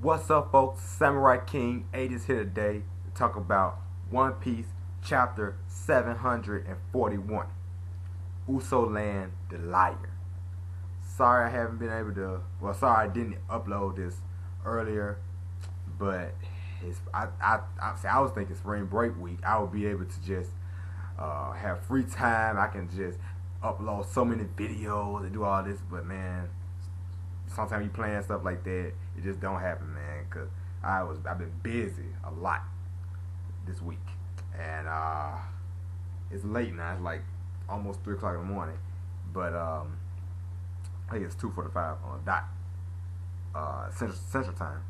What's up, folks? Samurai King 8 is here today to talk about One Piece chapter 741, Uso Land the Liar. Sorry I haven't been able to, sorry I didn't upload this earlier, but I was thinking spring break week I would be able to just have free time. I can just upload so many videos and do all this, but man, sometimes you playing stuff like that, it just don't happen, man. Cause I've been busy a lot this week, and it's late now. It's like almost 3 o'clock in the morning, but I think it's 2:45 on the dot, Central Time.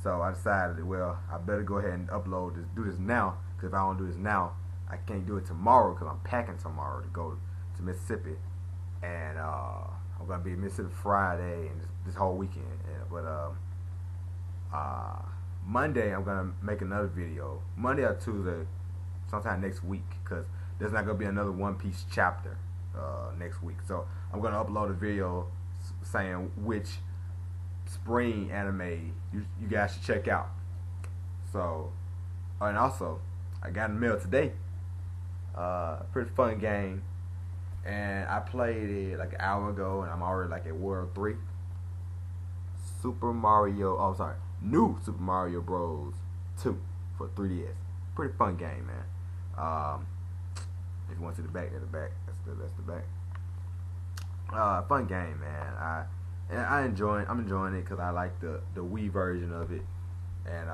So I decided, well, I better go ahead and do this now. Cause if I don't do this now, I can't do it tomorrow. Cause I'm packing tomorrow to go to Mississippi, and I'm gonna be in Mississippi Friday and this whole weekend. But Monday I'm gonna make another video. Monday or Tuesday, sometime next week, cause there's not gonna be another One Piece chapter next week. So I'm gonna upload a video saying which spring anime you guys should check out. So, and also I got a mail today. Pretty fun game. And I played it like an hour ago, and I'm already like at World 3. New Super Mario Bros. 2 for 3DS. Pretty fun game, man. If you want to see the back, that's the back. Fun game, man. I'm enjoying it because I like the Wii version of it, and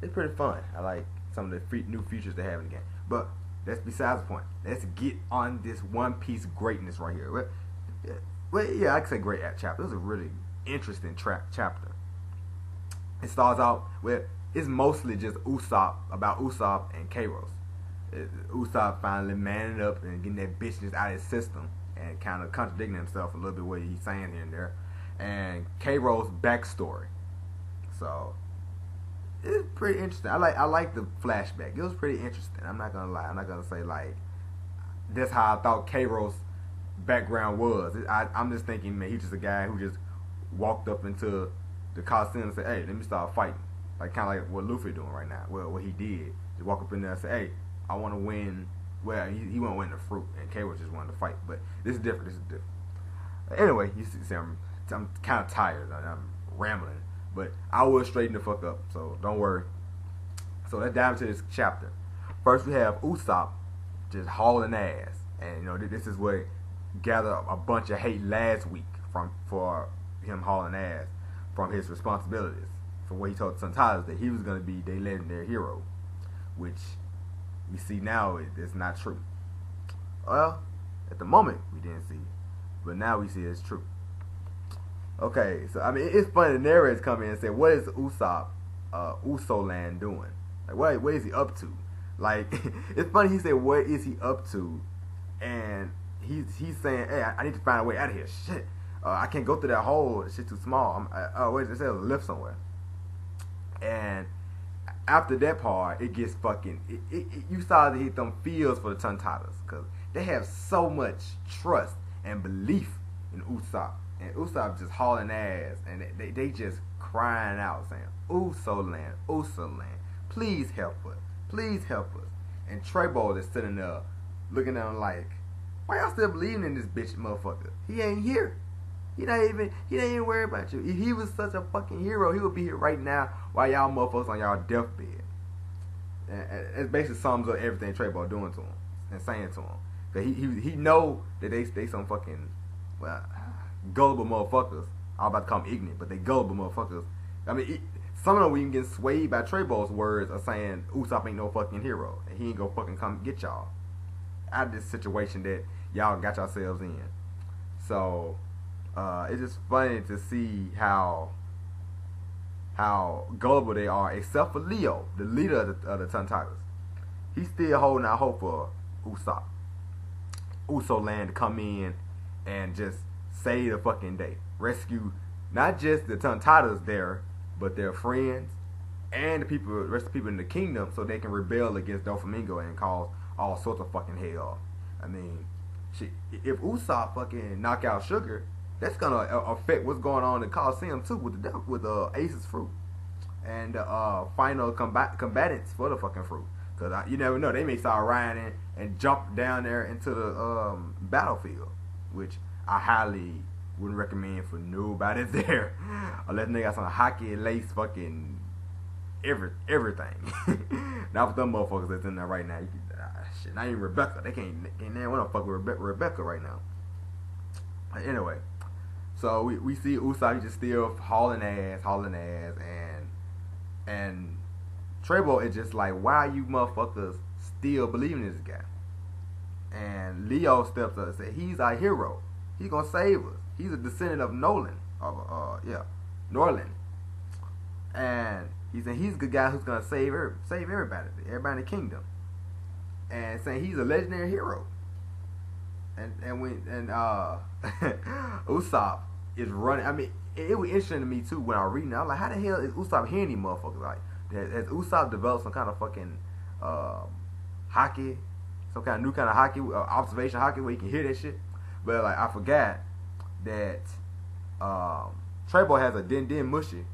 it's pretty fun. I like some of the new features they have in the game, but that's besides the point. Let's get on this One Piece greatness right here. Well, yeah, I can say great chapter. It was a really interesting chapter. It starts out with, it's mostly just Usopp and Kyros. Usopp finally manning up and getting that bitchness out of his system and kind of contradicting himself a little bit what he's saying here and there. And Kyros' backstory. So it's pretty interesting. I like the flashback. It was pretty interesting. I'm not gonna lie. I'm not gonna say like that's how I thought Kyros' background was. I'm just thinking, man, he's just a guy who just walked up into the Coliseum and said, "Hey, let me start fighting." Like kind of like what Luffy doing right now. Well, what he did, just walk up in there and say, "Hey, I want to win." Well, he want to win the fruit, and Kyros just wanted to fight. But this is different. Anyway, you see, I'm kind of tired. I'm rambling. But I will straighten the fuck up, so don't worry. So let's dive into this chapter. First, we have Usopp just hauling ass, and this is what gathered a bunch of hate last week for him hauling ass from his responsibilities, from what he told the Sun that he was going to be their legendary hero, which we see now is not true. Well, at the moment we didn't see, but now we see it's true. Okay, so I mean, it's funny. The narrators come in and say, "What is Usopp, Uso Land doing? Like, what is he up to?" Like, it's funny. He said, "What is he up to?" And he's saying, "Hey, I need to find a way out of here. Shit, I can't go through that hole. It's just too small. Wait, it says a lift somewhere." And after that part, it gets fucking. You started to hit them feels for the Tontatas because they have so much trust and belief in Usopp. And Usopp just hauling ass, and they just crying out, saying, Uso Land, please help us, please help us. And Trebo is sitting there, looking at him like, why y'all still believing in this bitch motherfucker? He ain't here. He ain't even worried about you. If he was such a fucking hero, he would be here right now while y'all motherfuckers on y'all deathbed. And it basically sums up everything Trebo doing to him and saying to him. Cause he know that they some fucking, well, gullible motherfuckers. I'm about to call them ignorant, but they gullible motherfuckers. I mean, some of them even get swayed by Trebo's words of saying Usopp ain't no fucking hero and he ain't gonna fucking come get y'all out of this situation that y'all got yourselves in. So it's just funny to see how gullible they are, except for Leo, the leader of the Tontatas. He's still holding out hope for Usopp, Uso Land, to come in and just save the fucking day. Rescue not just the Tontatas there, but their friends and the rest of the people in the kingdom, so they can rebel against Doflamingo and cause all sorts of fucking hell. I mean, shit, if Usopp fucking knock out Sugar, that's gonna affect what's going on in the Coliseum too with Ace's fruit and final combatants for the fucking fruit. Cause you never know, they may start riding and jump down there into the battlefield, which I highly wouldn't recommend for nobody there, unless they got some hockey lace fucking everything. Not with them motherfuckers that's in there right now. Shit, not even Rebecca. They can't want to fuck with Rebecca right now. Anyway, so we see Usopp just still hauling ass, and Trebo is just like, why are you motherfuckers still believing in this guy? And Leo steps up and says, he's our hero. He's gonna save us. He's a descendant of Norlin. And he said he's the guy who's gonna save everybody in the kingdom. And saying he's a legendary hero. And Usopp is running. I mean, it was interesting to me too when I was reading it. I was like, how the hell is Usopp hearing these motherfuckers? Like, has Usopp developed some kind of fucking hockey, some kind of new kind of hockey, observation hockey, where you can hear that shit? But like, I forgot that Trebo has a din mushy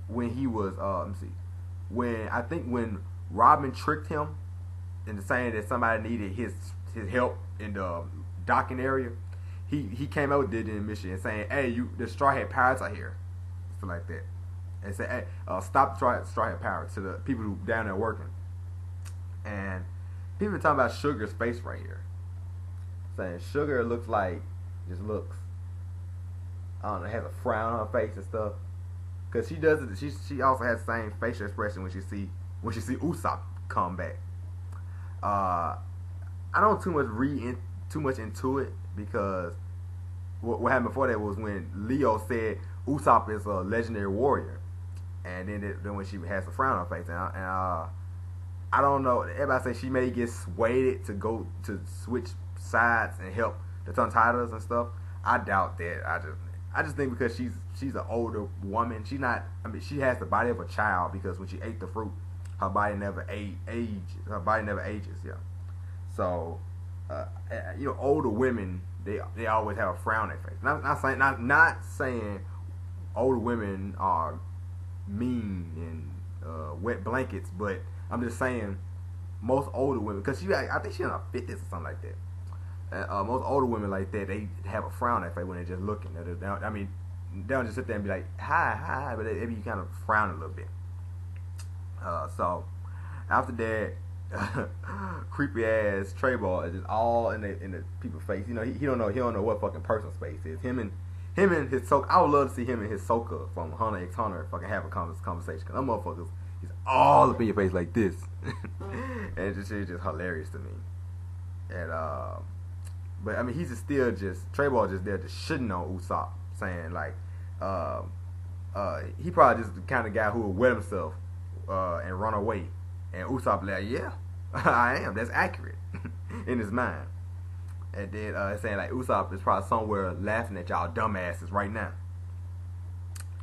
when he was let me see, when Robin tricked him into saying that somebody needed his help in the docking area, he came out with din mushy and saying, hey, the Straw Hat Pirates are here, stuff like that, and said, hey, stop the Straw Hat Pirates, to the people who down there working. And people are talking about Sugar's face right here, saying Sugar looks, I don't know, has a frown on her face and stuff. Cause she does it. She also has the same facial expression when she see Usopp come back. I don't read too much into it, because what happened before that was when Leo said Usopp is a legendary warrior, and then when she has a frown on her face, and I don't know. Everybody say she may get swayed to switch sides and help the Tongue Titans and stuff. I doubt that. I just think because she's an older woman. She has the body of a child, because when she ate the fruit, her body never ages. Yeah. So, older women, they always have a frown on their face. Not saying older women are mean and wet blankets, but I'm just saying most older women, because I think she's in her 50s or something like that. Most older women like that, they have a frown on their face when they're just looking. They don't just sit there and be like, hi, but they be kind of frown a little bit. So after that, creepy ass Trebo is just all in the people's face. He don't know what fucking person's face is. Him and his Soka. I would love to see him and his Soka from Hunter x Hunter fucking have a conversation. Cause them motherfuckers, he's all up in your face like this, and it's just hilarious to me. And but I mean, he's still just Trebo just there just shitting on Usopp, saying like, he probably just the kind of guy who would wet himself and run away. And Usopp like, yeah, I am. That's accurate in his mind. And then saying like Usopp is probably somewhere laughing at y'all dumbasses right now.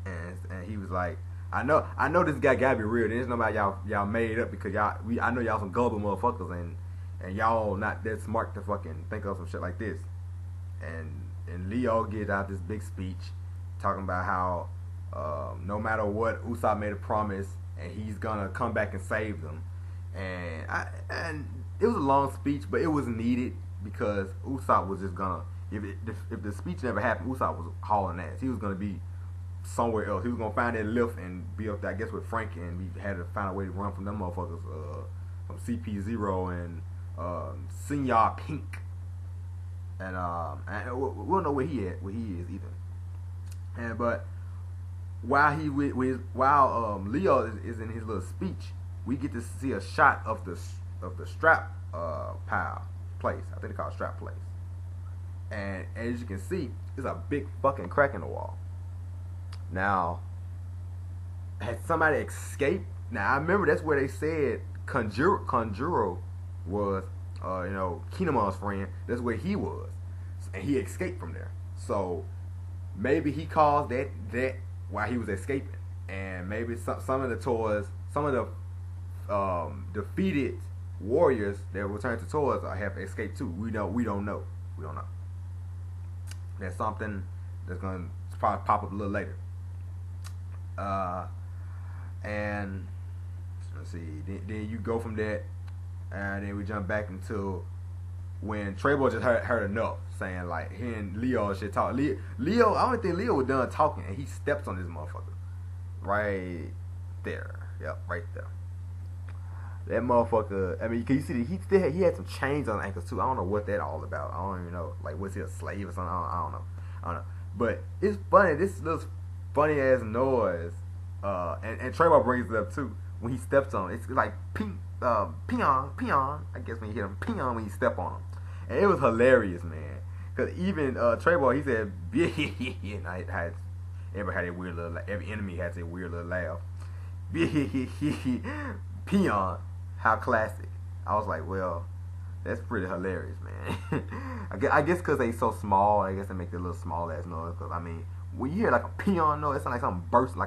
And he was like, I know this guy gotta be real. There's nobody y'all made up, because I know y'all some gullible motherfuckers, and y'all not that smart to fucking think of some shit like this. And Leo gives out this big speech talking about how no matter what, Usopp made a promise and he's gonna come back and save them. And it was a long speech, but it was needed, because Usopp was just gonna, if the speech never happened, Usopp was hauling ass. He was gonna be somewhere else. He was gonna find that lift and be up there, I guess, with Frankie, and we had to find a way to run from them motherfuckers, from CP0 and Senor Pink, and we'll know where he is either. And but while Leo is in his little speech, we get to see a shot of the strap place. I think they call it strap place. And as you can see, there's a big fucking crack in the wall. Now, had somebody escaped? Now I remember that's where they said Conjuro was, Kinemon's friend. That's where he was, and he escaped from there. So maybe he caused that while he was escaping, and maybe some of the defeated warriors that returned to Toys have escaped too. We don't know. That's something that's gonna probably pop up a little later. Uh, and let's see. Then you go from that, and then we jump back into when Treyboy just heard enough, saying like hearing Leo and shit talk. Leo, I don't think Leo was done talking, and he steps on this motherfucker right there. Yep, right there. That motherfucker. I mean, can you see that he had some chains on the ankles too. I don't know what that all about. I don't even know. Like, was he a slave or something? I don't know. I don't know. But it's funny. This little funny ass noise. And Treyboy brings it up too when he steps on it. It's like peon. I guess when you hit him, peon when you step on him. And it was hilarious, man. Cause even Treyboy, he said, and everybody had a weird little. Every enemy has a weird little laugh. Peon. How classic. I was like, well, that's pretty hilarious, man. I guess because they so small, I guess they make the little small ass noise. Because I mean, when you hear like a peon noise, it sounds like something bursting,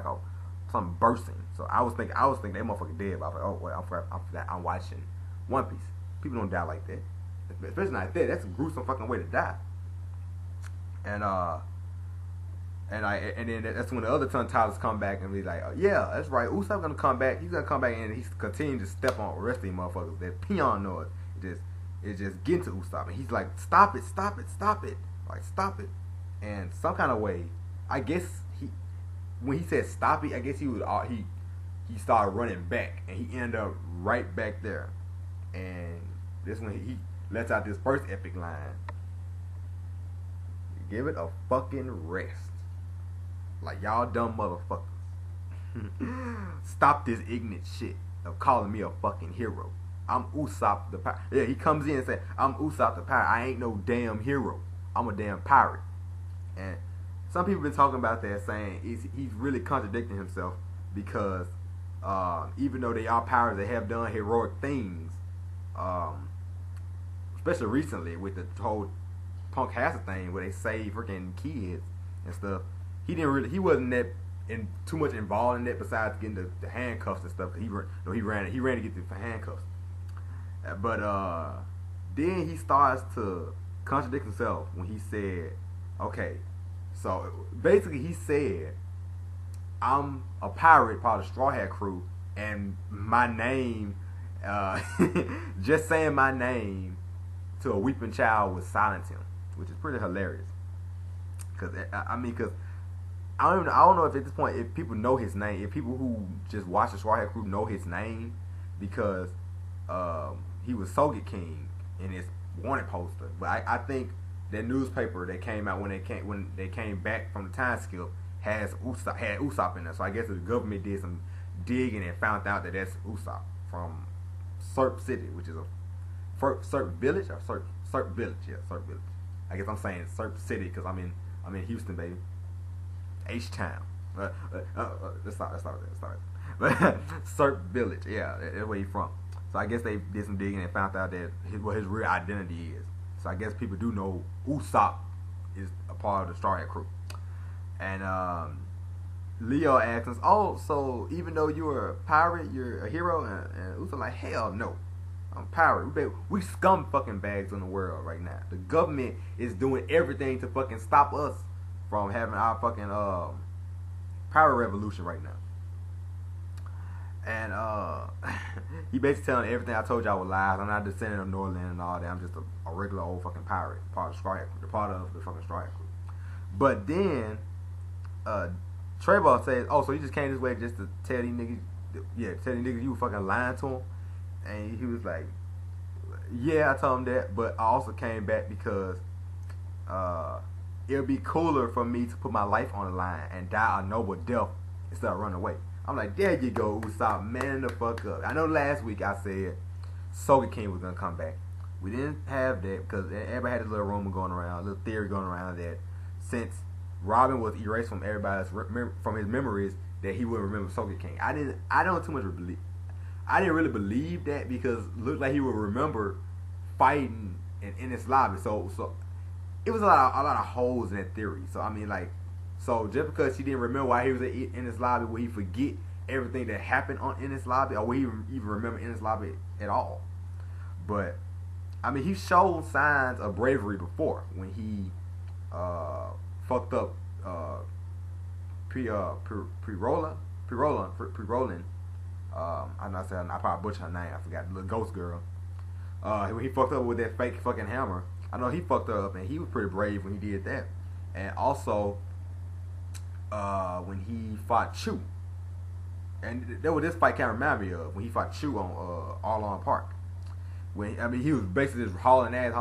something bursting. So I was thinking that motherfucker dead. But I was like, oh wait, I'm watching One Piece. People don't die like that, especially not that. That's a gruesome fucking way to die. And then that's when the other Ton Titans come back and be like, oh, yeah, that's right. Usopp gonna come back. He's gonna come back and he's continuing to step on the rest of these motherfuckers. That peon noise, it just getting to Usopp, and he's like, stop it, like stop it. And some kind of way, I guess when he said stop it, I guess he started running back, and he ended up right back there. And this when he lets out this first epic line: "Give it a fucking rest." Like, y'all dumb motherfuckers. Stop this ignorant shit of calling me a fucking hero. I'm Usopp the pirate. Yeah, he comes in and says, I'm Usopp the pirate. I ain't no damn hero. I'm a damn pirate. And some people been talking about that, saying he's really contradicting himself because even though they are pirates, they have done heroic things. Especially recently with the whole Punk Hazard thing where they save freaking kids and stuff. He wasn't that too much involved in that besides getting the handcuffs and stuff. He ran to get the handcuffs. But then he starts to contradict himself when he said, okay, so basically he said, I'm a pirate, part of the Straw Hat crew, and my name, just saying my name to a weeping child would silence him, which is pretty hilarious. Cause I don't know if at this point if people know his name, if people who just watch the Straw Hat crew know his name, because he was Soget King in his wanted poster. But I think that newspaper that came out when they came back from the time skip had Usopp in there. So I guess the government did some digging and found out that that's Usopp from Serp City, which is a Serp Village or Serp Village. Yeah, Serp Village. I guess I'm saying Serp City because I'm in Houston, baby. H-Town. Let's start. But Serp Village, yeah, that's where he's from. So I guess they did some digging and found out that what his real identity is. So I guess people do know Usopp is a part of the Straw Hat crew. And Leo asks us, oh, so even though you're a pirate, you're a hero? And Usopp like, hell no. I'm a pirate. We scum fucking bags in the world right now. The government is doing everything to fucking stop us from having our fucking pirate revolution right now. And he basically telling everything I told y'all was lies. I'm not descendant of Norland and all that. I'm just a regular old fucking pirate, part of the Straw Hat crew, part of the fucking Straw Hat crew. But then Treyboy says, "Oh, so you just came this way just to tell these niggas, you were fucking lying to him?" And he was like, "Yeah, I told him that, but I also came back because it'll be cooler for me to put my life on the line and die a noble death instead of run away." I'm like, there you go, Usopp, man the fuck up. I know last week I said Soget King was gonna come back. We didn't have that because everybody had a little rumor going around, a little theory going around that since Robin was erased from everybody's from his memories, that he wouldn't remember Soget King. I didn't really believe that because it looked like he would remember fighting in this lobby. So it was a lot of holes in that theory. So I mean, like, so just because he didn't remember why he was in this lobby, would he forget everything that happened in this lobby, or would he even remember in this lobby at all? But I mean, he showed signs of bravery before when he fucked up pre-rolling. I'm not saying, I probably butchered her name. I forgot, the little ghost girl. When he fucked up with that fake fucking hammer, I know he fucked her up, and he was pretty brave when he did that. And also, when he fought Chew, and that was this fight kind of remind me of when he fought Chew on Arlong Park. When he was basically just hauling ass,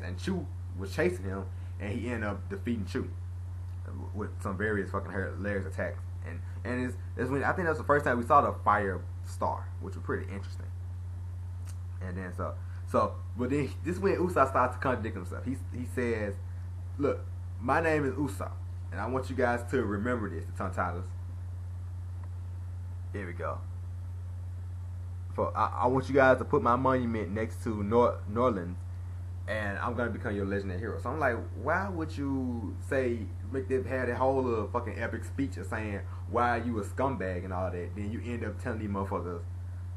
and Chew was chasing him, and he ended up defeating Chew with some various fucking hilarious attacks. And it's when I think that's the first time we saw the fire star, which was pretty interesting. And then but then this is when Usopp starts to contradict himself. He says, "Look, my name is Usopp, and I want you guys to remember this, the Tontalas." Here we go. I want you guys to put my monument next to Norland's, and I'm gonna become your legendary hero. So I'm like, why would you have that whole fucking epic speech of saying why you a scumbag and all that? Then you end up telling these motherfuckers,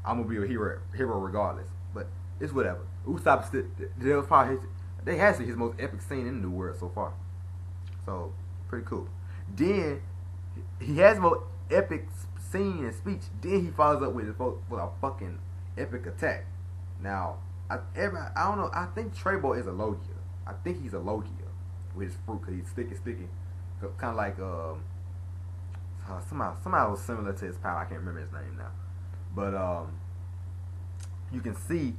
I'm gonna be a hero regardless. But it's whatever. Usopp that was probably they has his most epic scene in the New World so far. So pretty cool. Then he has more epic scene and speech. Then he follows up with a fucking epic attack. Now I don't know. I think Trebo is a Logia. I think he's a Logia with his fruit because he's sticky. Kind of like somehow was similar to his power. I can't remember his name now. But you can see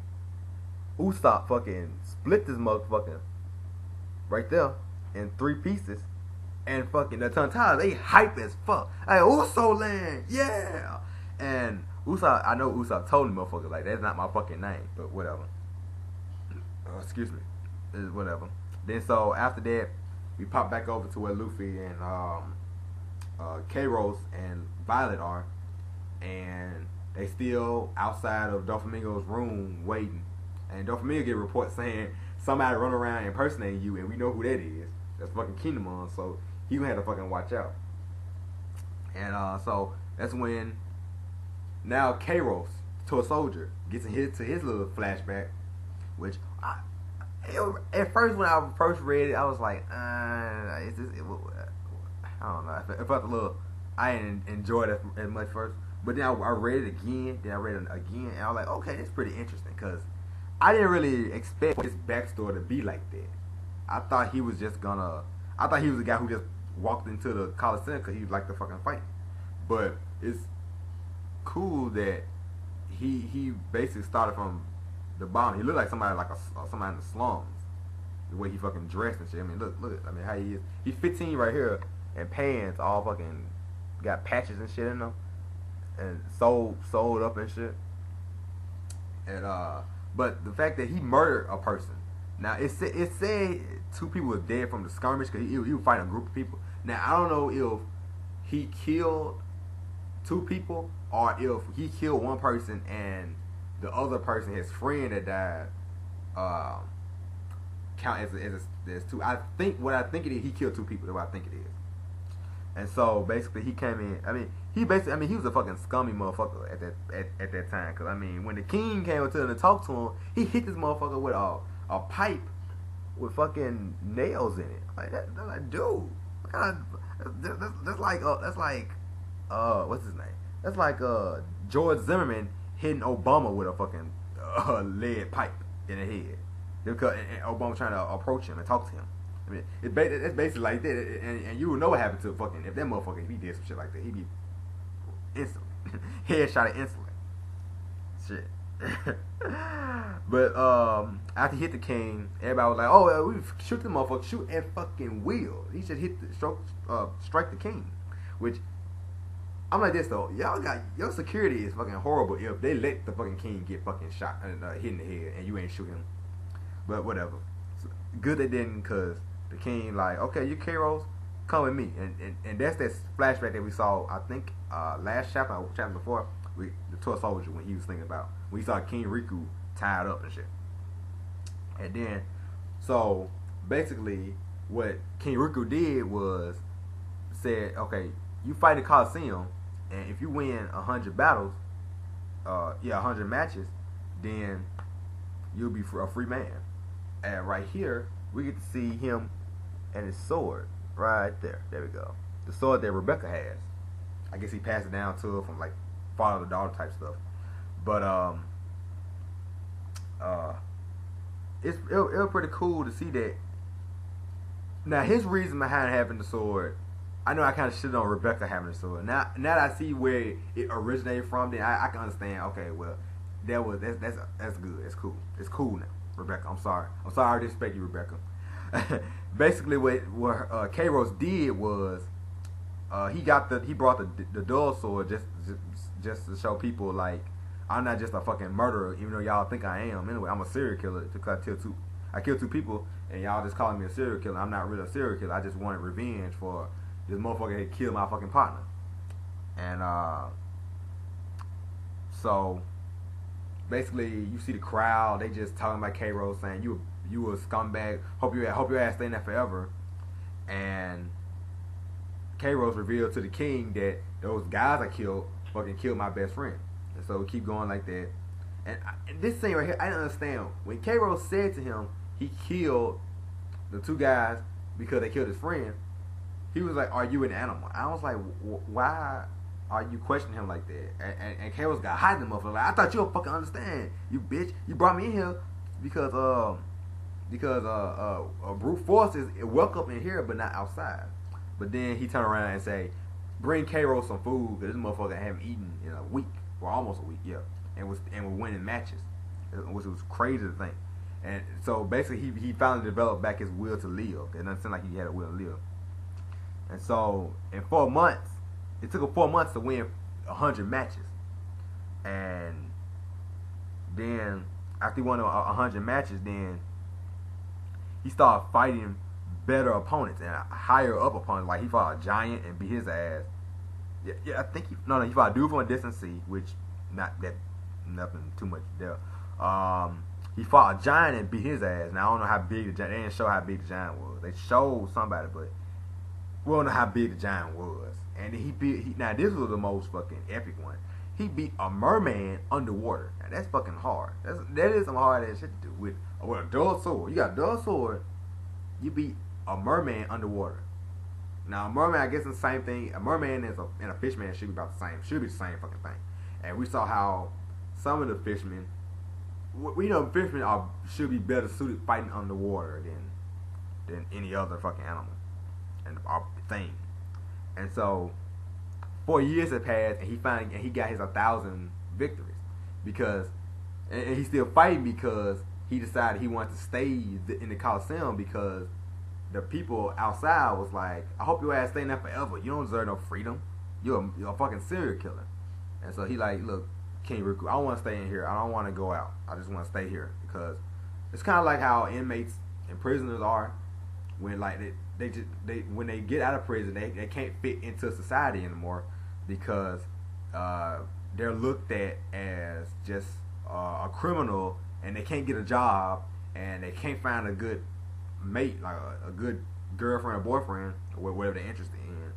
Usopp fucking split this motherfucker right there in 3 pieces. And fucking the Tontalas, they hype as fuck. Hey, Uso land, yeah. And Usopp, I know Usopp told the motherfucker, like, that's not my fucking name, but whatever. Excuse me, it's whatever. Then so after that, we pop back over to where Luffy and Kyros and Violet are, and they still outside of Doflamingo's room waiting. And Doflamingo get a report saying somebody run around impersonating you, and we know who that is. That's fucking Kinemon, so he gonna have to fucking watch out. And so that's when now Kyros, to a soldier, gets to his little flashback, which at first when I first read it, I was like, I don't know. It felt a little, I didn't enjoy it as much first. But then I read it again, and I was like, okay, that's pretty interesting, because I didn't really expect his backstory to be like that. I thought he was the guy who just walked into the Coliseum because he liked to fucking fight. But it's cool that he basically started from the bottom. He looked like somebody somebody in the slums. The way he fucking dressed and shit. I mean, look. I mean, how he is. He's 15 right here, and pants all fucking got patches and shit in them, and sewed up and shit. And but the fact that he murdered a person. Now it said 2 people were dead from the skirmish because he was fighting a group of people. Now I don't know if he killed 2 people or if he killed 1 person and the other person, his friend that died, count as 2. I think it is, he killed 2 people. That's what I think it is. And so basically he came in. I mean he was a fucking scummy motherfucker at that time. Because I mean when the king came up to him to talk to him, he hit this motherfucker with a pipe with fucking nails in it. Like like, dude, that's like what's his name? That's like George Zimmerman hitting Obama with a fucking lead pipe in the head. Because and Obama trying to approach him and talk to him. I mean, it's basically like that, and you would know what happened to fucking if that motherfucker, if he did some shit like that, he'd be instantly headshot instantly. Shit. But after he hit the king, everybody was like, "Oh, we shoot the motherfucker, shoot at fucking will." He should strike the king. Which I'm like this though, y'all got your security is fucking horrible if they let the fucking king get fucking shot and hit in the head and you ain't shoot him. But whatever. So, good they didn't, cause the king like, okay, you Kyros, come with me, and that's that flashback that we saw. I think last chapter before, the tour soldier when he was thinking about when he saw King Riku tied up and shit. And then, so basically, what King Riku did was said, okay, you fight the Coliseum, and if you win 100 battles, 100 matches, then you'll be a free man. And right here, we get to see him and his sword right there. There we go. The sword that Rebecca has. I guess he passed it down to her from like father to daughter type stuff. But it was pretty cool to see that. Now his reason behind having the sword, I know I kind of shit on Rebecca having the sword. Now that I see where it originated from, then I can understand. Okay, well, that's good. It's cool. It's cool now, Rebecca. I'm sorry. I disrespect you, Rebecca. Basically, what Kyros did was he brought the dual sword just to show people like I'm not just a fucking murderer, even though y'all think I am. Anyway, I'm a serial killer because I killed two people, and y'all just calling me a serial killer. I'm not really a serial killer. I just wanted revenge for this motherfucker that killed my fucking partner. And so basically, you see the crowd. They just talking about Kyros, saying you a scumbag. Hope your ass stay in there forever. And Kyros revealed to the king that those guys I killed fucking killed my best friend. And so we keep going like that. And this scene right here, I didn't understand. When Kyros said to him he killed the two guys because they killed his friend, he was like, "Are you an animal?" I was like, "Why are you questioning him like that?" And Kyros got hot in the motherfucker. Like, I thought you would fucking understand, you bitch. You brought me in here because brute force is welcome in here but not outside. But then he turned around and say, "Bring Kyros some food because this motherfucker haven't eaten in a week, or almost a week, yeah, and was winning matches, which was crazy to think." And so basically, he finally developed back his will to live. It doesn't seem like he had a will to live. And so in 4 months, it took him 4 months to win 100 matches. And then after he won 100 matches, then he started fighting better opponents and higher up opponents. Like he fought a giant and beat his ass. Yeah, I think he fought a dude from a distant sea, which nothing too much there. He fought a giant and beat his ass. Now I don't know how big the giant. They didn't show how big the giant was. They showed somebody, but we don't know how big the giant was. And now this was the most fucking epic one. He beat a merman underwater. Now that's fucking hard. That is some hard ass shit to do with a dull sword. You got a dull sword. You beat a merman underwater. Now a merman, I guess, is the same thing. A merman and a fishman should be about the same. Should be the same fucking thing. And we saw how some of the fishermen, we know fishermen should be better suited fighting underwater than any other fucking animal and thing. And so 4 years had passed, and he got his 1,000 victories and he's still fighting because he decided he wanted to stay in the Coliseum because the people outside was like, "I hope your ass stay in there forever. You don't deserve no freedom. You're a fucking serial killer." And so he like, "Look, King Riku, I don't want to stay in here. I don't want to go out. I just want to stay here because it's kind of like how inmates and prisoners are when like when they get out of prison, they can't fit into society anymore because they're looked at as just a criminal, and they can't get a job, and they can't find a good mate, like a good girlfriend or boyfriend, or whatever they're interested in,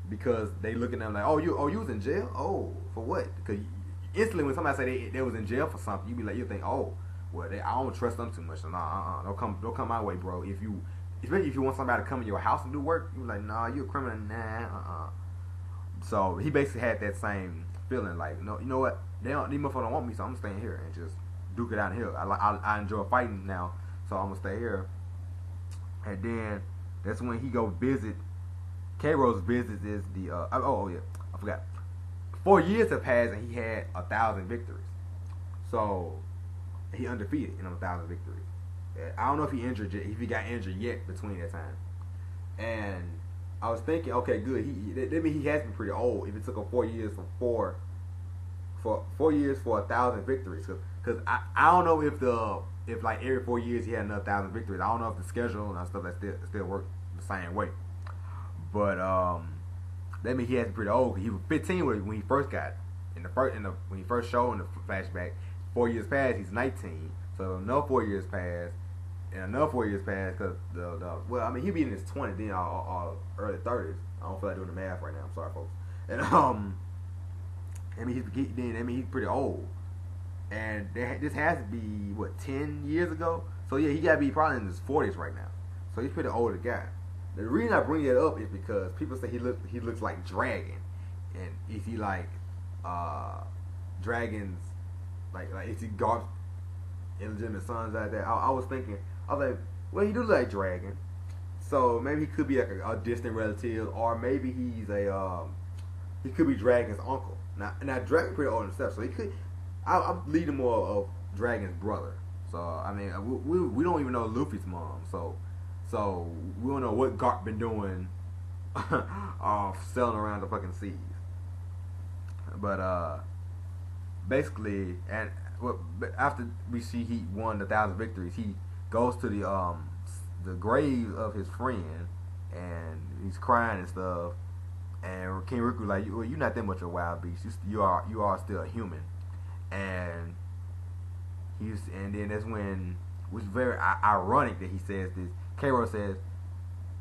because they look at them like, you was in jail? Oh, for what?" Because instantly when somebody say they was in jail for something, you think, "Oh, well, I don't trust them too much. So nah, don't come my way, bro. Especially if you want somebody to come in your house and do work, you like, nah, you a criminal, nah, So he basically had that same feeling, like, no, you know what? These motherfuckers don't want me, so I'm staying here and just duke it out here. I enjoy fighting now, so I'm gonna stay here. And then that's when he go visit. Kyros visits is the I forgot. 4 years have passed and he had 1,000 victories. So he undefeated in 1,000 victories. I don't know if he got injured yet between that time. And I was thinking, okay, good. That means he has been pretty old. If it took him 4 years for 4 years for 1,000 victories, because I don't know if like every 4 years he had another 1,000 victories. I don't know if the schedule and stuff that still work the same way. But that means he has been pretty old. He was 15 when he first got it. When he first showed in the flashback. 4 years passed, he's 19. So another 4 years passed, and another 4 years passed because he'll be in his 20s then, or early 30s. I don't feel like doing the math right now. I'm sorry, folks. And he's pretty old, and this has to be 10 years ago. So yeah, he got to be probably in his 40s right now. So he's pretty older guy. The reason I bring that up is because people say he looks like Dragon, and is he like Dragon's like is he Garth's illegitimate sons like that? I was thinking, I was like, well, he do look like Dragon, so maybe he could be like a distant relative, or maybe he's he could be Dragon's uncle. Now Dragon's pretty old himself, so he could. I'm leading more of Dragon's brother. So I mean, we don't even know Luffy's mom, so we don't know what Garp been doing, sailing around the fucking seas. But basically, and after we see he won the 1,000 victories, he goes to the grave of his friend, and he's crying and stuff. And King Riku like, well, you're not that much of a wild beast. You are still a human. And then that's when, which is very ironic that he says this. Kyros says,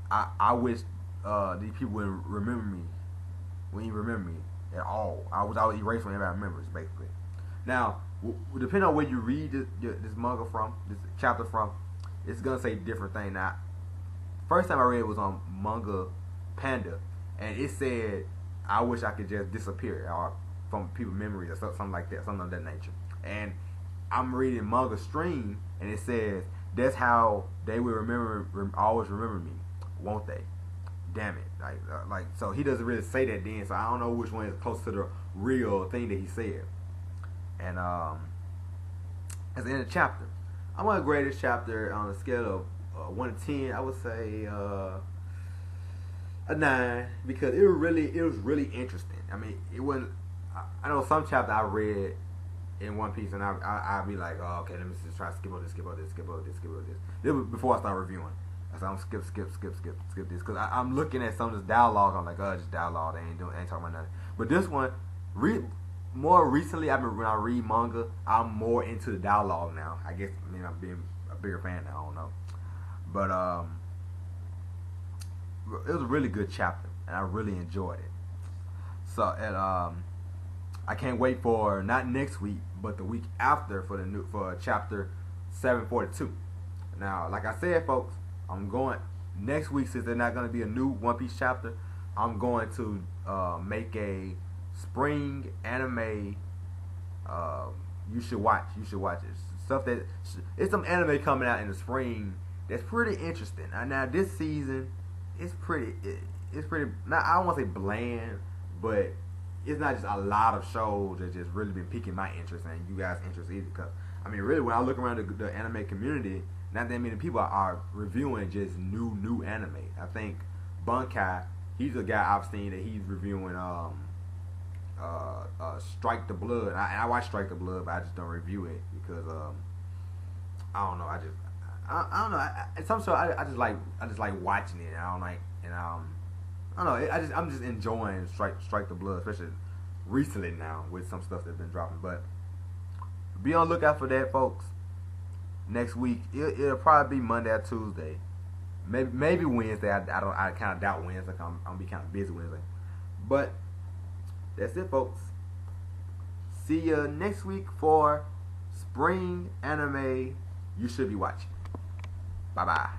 I wish these people wouldn't remember me, at all. I was erased from everybody remembers, basically. Now, depending on where you read this manga from, this chapter from, it's gonna say different thing. Now, first time I read it was on Manga Panda, and it said, I wish I could just disappear from people's memories or something like that, something of that nature. And I'm reading Manga Stream, and it says, that's how they will always remember me, won't they? Damn it. Like, so he doesn't really say that then, so I don't know which one is close to the real thing that he said. And at the end of the chapter, I'm going to grade this chapter on a scale of 1 to 10. I would say a 9, because it was really interesting. I mean, it wasn't. I know some chapter I read in One Piece, and I'd be like, oh, okay, let me just try to skip over this. This was before I started reviewing. I said, I'm skip this, because I'm looking at some of this dialogue. I'm like, oh, just dialogue. They ain't talking about nothing. But this one, more recently, when I read manga, I'm more into the dialogue now. I guess I'm being a bigger fan now. I don't know, but it was a really good chapter, and I really enjoyed it. So, and I can't wait for not next week, but the week after for chapter 742. Now, like I said, folks, I'm going next week, since there's not going to be a new One Piece chapter. I'm going to make a spring anime. You should watch it. Stuff that it's some anime coming out in the spring that's pretty interesting. Now this season, it's pretty. Not, I don't want to say bland, but it's not just a lot of shows that just really been piquing my interest and you guys' interest either. Because I mean, really, when I look around the anime community, not that many people are reviewing just new anime. I think Bunkai, he's a guy I've seen that he's reviewing Strike the Blood. I watch Strike the Blood, but I just don't review it because I don't know. I don't know. Some show I just like watching it. I don't like, and I don't know. I'm just enjoying Strike the Blood, especially recently now with some stuff that's been dropping. But be on the lookout for that, folks. Next week it'll probably be Monday or Tuesday, maybe Wednesday. I kind of doubt Wednesday. I'm gonna be kind of busy Wednesday, but that's it, folks. See you next week for spring anime you should be watching. Bye bye.